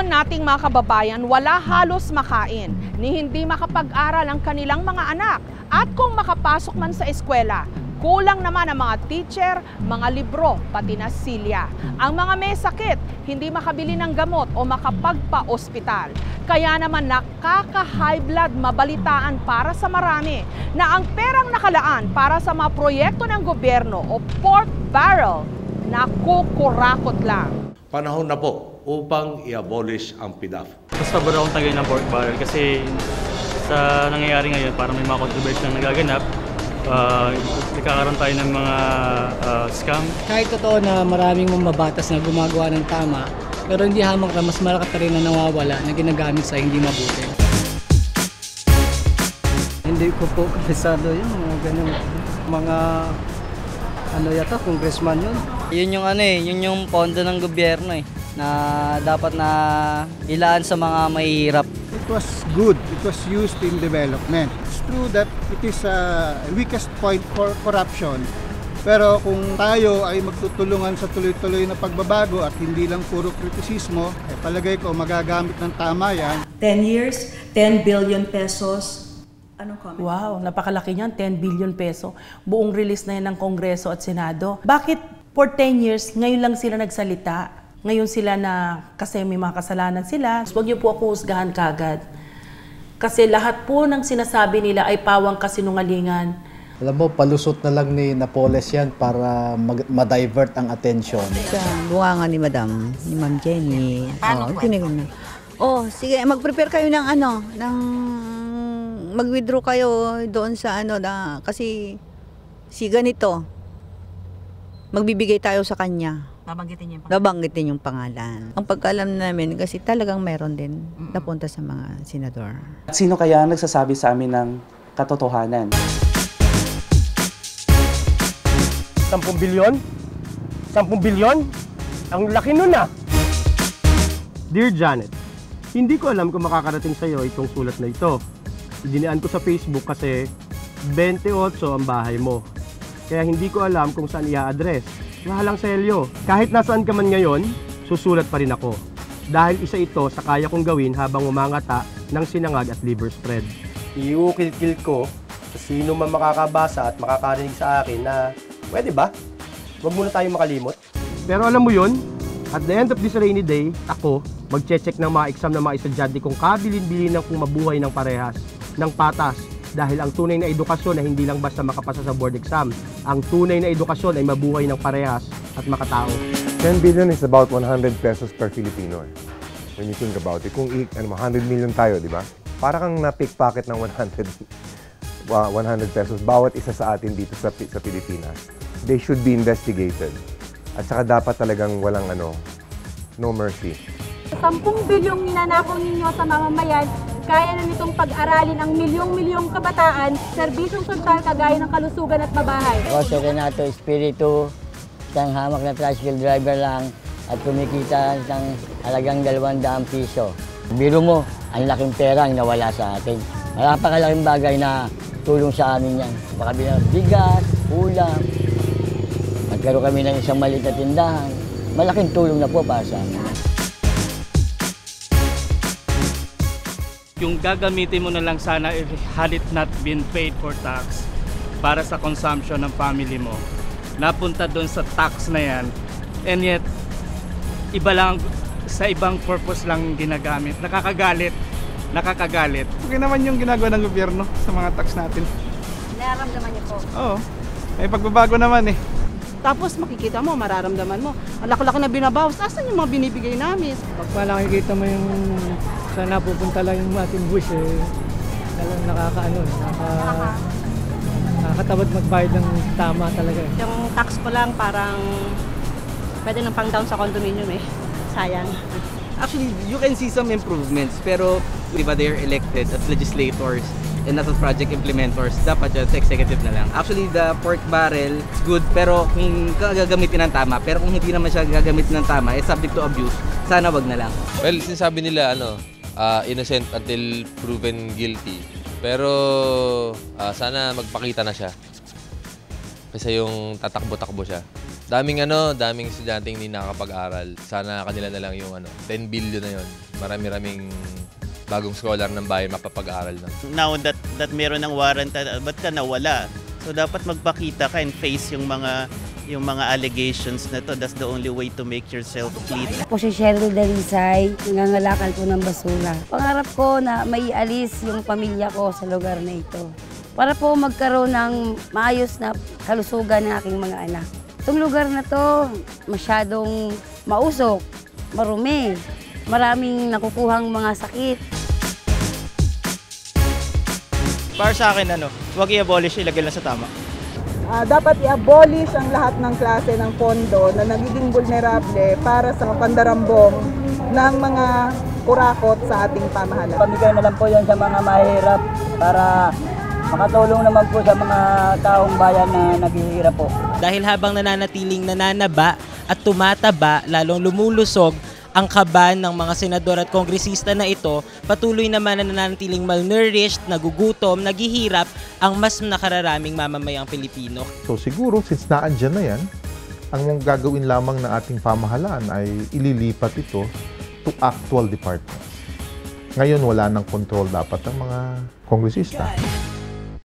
milyon nating mga kababayan wala halos makain, ni hindi makapag-aral ang kanilang mga anak. At kung makapasok man sa eskwela, kulang naman ang mga teacher, mga libro, pati na silya. Ang mga may sakit, hindi makabili ng gamot o makapagpa-ospital. Kaya naman nakaka-high blood mabalitaan para sa marami na ang perang nakalaan para sa mga proyekto ng gobyerno o pork barrel, nakukurakot lang. Panahon na po upang i-abolish ang PDAF. Mas pabor akong tagay ng pork barrel kasi sa nangyayari ngayon parang may mga controversy na nagaganap. Nagkakaroon tayo ng mga scam. Kahit totoo na maraming mamabatas na gumagawa ng tama, pero hindi hamak na mas malaki pa rin na nawawala na ginagamit sa hindi mabuti. Hindi ko po kabisado yun, mga ganun. Mga ano yata, congressman yun. Yun yung yun yung pondo ng gobyerno na dapat na ilaan sa mga mahihirap. It was good. It was used in development. It's true that it is a weakest point for corruption. Pero kung tayo ay magtutulungan sa tuloy-tuloy na pagbabago at hindi lang puro kritisismo, palagay ko magagamit ng tama yan. 10 years, 10 billion pesos. Anong comment? Wow, napakalaki niyan, 10 billion peso. Buong release na yan ng Kongreso at Senado. Bakit for 10 years, ngayon lang sila nagsalita? Ngayon sila na kasi may mga kasalanan sila. Huwag niyo po ako husgahan kagad. Kasi lahat po ng sinasabi nila ay pawang kasinungalingan. Alam mo, palusot na lang ni Napoles yan para ma-divert ang attention. Sa bunga ni Madam, ni Ma'am Jenny. Sige, mag-prepare kayo ng mag-withdraw kayo doon sa kasi si ganito, magbibigay tayo sa kanya. Babanggitin yung pangalan. Ang pagkaalam namin kasi talagang meron din napunta sa mga senador. Sino kaya nagsasabi sa amin ng katotohanan? 10 bilyon? 10 bilyon? Ang laki nun ah! Dear Janet, hindi ko alam kung makakarating sa'yo itong sulat na ito. Idinaan ko sa Facebook kasi 28 ang bahay mo. Kaya hindi ko alam kung saan i-address. Walang selyo. Kahit nasaan ka man ngayon, susulat pa rin ako. Dahil isa ito sa kaya kong gawin habang umangata ng sinangag at liver spread. Iukil-kil ko sa sino man makakabasa at makakarinig sa akin na pwede ba? Huwag muna tayong makalimot. Pero alam mo yun, at the end of this rainy day, ako magche-check ng mga exam ng mga estudyante kung kabilin-bilin ng kung mabuhay ng parehas, ng patas. Dahil ang tunay na edukasyon ay hindi lang basta makapasa sa board exam. Ang tunay na edukasyon ay mabuhay ng parehas at makatao. 10 billion is about 100 pesos per Filipino. When you think about it, kung 100 million tayo, di ba? Para kang na-pickpocket ng 100 pesos bawat isa sa atin dito sa Pilipinas. They should be investigated. At saka dapat talagang walang no mercy. 10 bilyong ninanakaw ninyo sa mamamayan, kaya na nitong pag-aralin ang milyong-milyong kabataan, serbisyong sosyal kagaya ng kalusugan at mabahay. Jose Renato Espiritu, isang hamak na tricycle driver lang at kumikita ng halagang 200 piso. Biro mo, ang laking pera ang nawala sa atin. Napakalaking bagay na tulong sa amin yan. Makabili ng bigas, ulam. Nagkaroon kami ng isang maliit na tindahan. Malaking tulong na po para sa amin. Yung gagamitin mo na lang sana had it not been paid for tax para sa consumption ng family mo. Napunta doon sa tax na yan. And yet, iba lang, sa ibang purpose lang ginagamit. Nakakagalit. Okay naman yung ginagawa ng gobyerno sa mga tax natin. Nararamdaman niyo po? Oo. May pagbabago naman eh. Tapos makikita mo, mararamdaman mo, ang laki-laki na binabawas. Asan yung mga binibigay namin? Pag nakikita mo yung saan napupunta lang yung ating buwis talagang nakakatabad magbayad ng tama talaga. Yung tax ko lang parang pwede nang pang down sa condominium sayang. Actually, you can see some improvements, pero di ba they're elected as legislators and not as project implementors, dapat dyan sa executive na lang. Actually, the pork barrel is good, pero kung gagamitin ng tama, pero kung hindi naman siya gagamitin ng tama, it's subject to abuse, sana wag na lang. Well, sinasabi nila, innocent until proven guilty. Pero sana magpakita na siya. Kasi yung tatakbo-takbo siya. Daming estudyante hindi nakakapag-aral. Sana kanila na lang yung 10 billion na yon. Marami-raming bagong scholar ng bayan mapapag-aral na. Now that meron ng warrant, ba't ka nawala? So dapat magpakita ka and face yung mga allegations na to. That's the only way to make yourself clean. Po si Cheryl Darisay, nangangalakal po ng basura. Pangarap ko na maialis yung pamilya ko sa lugar na ito para po magkaroon ng maayos na kalusugan ng aking mga anak. Itong lugar na to masyadong mausok, marumi, maraming nakukuhang mga sakit. Para sa akin, huwag i-abolish, ilagay lang sa tama. Dapat i-abolish ang lahat ng klase ng pondo na nagiging vulnerable para sa pandarambong ng mga kurakot sa ating pamahalaan. Pamigay na lang po yan sa mga mahirap para makatulong naman po sa mga taong bayan na naghihirap po. Dahil habang nananatiling nananaba at tumataba, lalong lumulusog ang kaban ng mga senador at kongresista na ito, patuloy naman na nananatiling malnourished, nagugutom, naghihirap ang mas nakararaming mamamayang Pilipino. So siguro since naandyan na yan, ang gagawin lamang ng ating pamahalaan ay ililipat ito to actual departments. Ngayon wala nang control dapat ng mga kongresista.